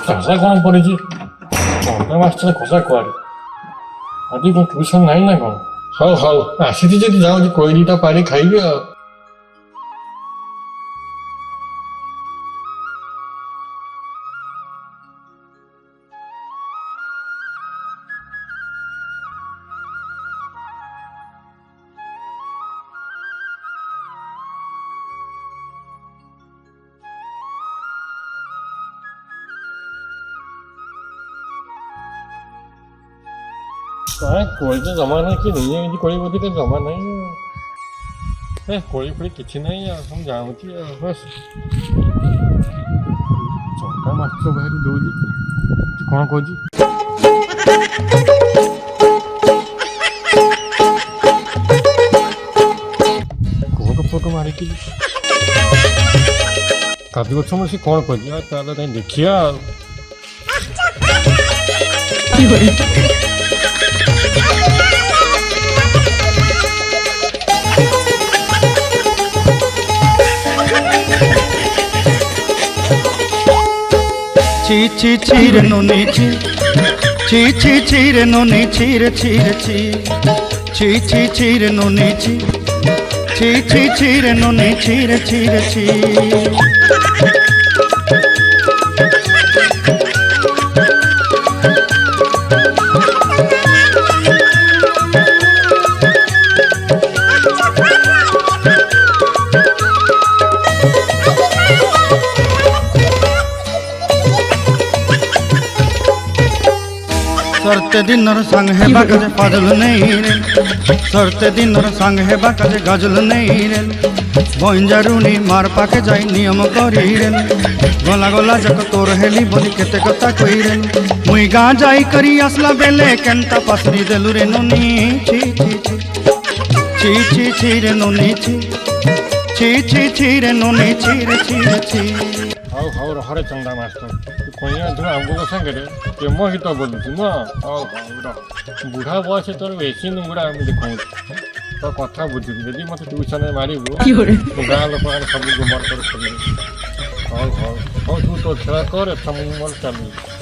କାଶା କ'ଣ ପଡ଼ିଛି ଚନ୍ଦା ମାଷ୍ଟର କଷା କୁଆଡ଼େ ଆଜି କ'ଣ ଟ୍ୟୁସନ୍ ନାହିଁ ନା କ'ଣ? ହଉ ହଉ ଆସିଛି ଯଦି ଯାଉଛି କୋଇ ଦୁଇଟା ପାଣି ଖାଇବି ଆଉ। କୋଳି ତ ଜମା ନାହିଁ କି ନେଇ ଏମିତି କୋଳି ବୋଧେ ତ ଜମା ନାହିଁ ଆଉ କୋଳି ଫୋଳି କିଛି ନାହିଁ ଆଉ ମୁଁ ଜାଣୁଛି ଆଉ ବସ୍ ଚକା ମାଛ ବାହାରି ଦଉଛି କ'ଣ କହୁଛି କୋଟ ଫୋଟ ମାରିକି କାଜୁ ଗଛ ମୁଁ ସେ କ'ଣ କହୁଛି ଆଉ ତାହେଲେ କାହିଁ ଦେଖିବା ଆଉ ची ची चीर नोनी ची ची ची चीर नोनी चीर चीर ची ची ची चीर नोनी ची ची ची चीर नोनी चीर चीर ची सरते दिन संग है बाकाजे पाजल नहीं रे सरते दिन संग है बाकाजे गाजल नहीं रे बंजारुनी मार पाके जाई नियम करी रे गला गला जक तोर हेली बोली केते कथा कई रे मुई गा जाई करी असला बेले केंटा पासरी देलु रे नोनी ची ची ची ची ची रे नोनी ची ची ची ची रे नोनी ची रे ची रे ची ହଉ ହଉ ରହରେ ଚନ୍ଦା ମାଷ୍ଟର ତୁ କଇଁଆ ଧୁଆ ଆମ୍ବଙ୍କ ସାଙ୍ଗରେ ପ୍ରେମ ଗୀତ ବୋଲୁଛୁ ନା ହଉ ହଉ ରହ ବୁଢ଼ା ବୟସ ତୋର ବେଶୀ ନୁଙ୍ଗୁଡ଼ା ଆମେ ଦେଖାଉଛୁ ତୋ କଥା ବୁଝୁଛୁ ଯଦି ମୋତେ ଟ୍ୟୁସନରେ ମାରିବୁ ଗାଁ ଲୋକମାନେ ସବୁ ଗୁମର କରି ହଉ ହଉ ହଉ ତୁ ତୋ ଖେଳ କରେ ମୁଁ ମୋର ଚାଲିବି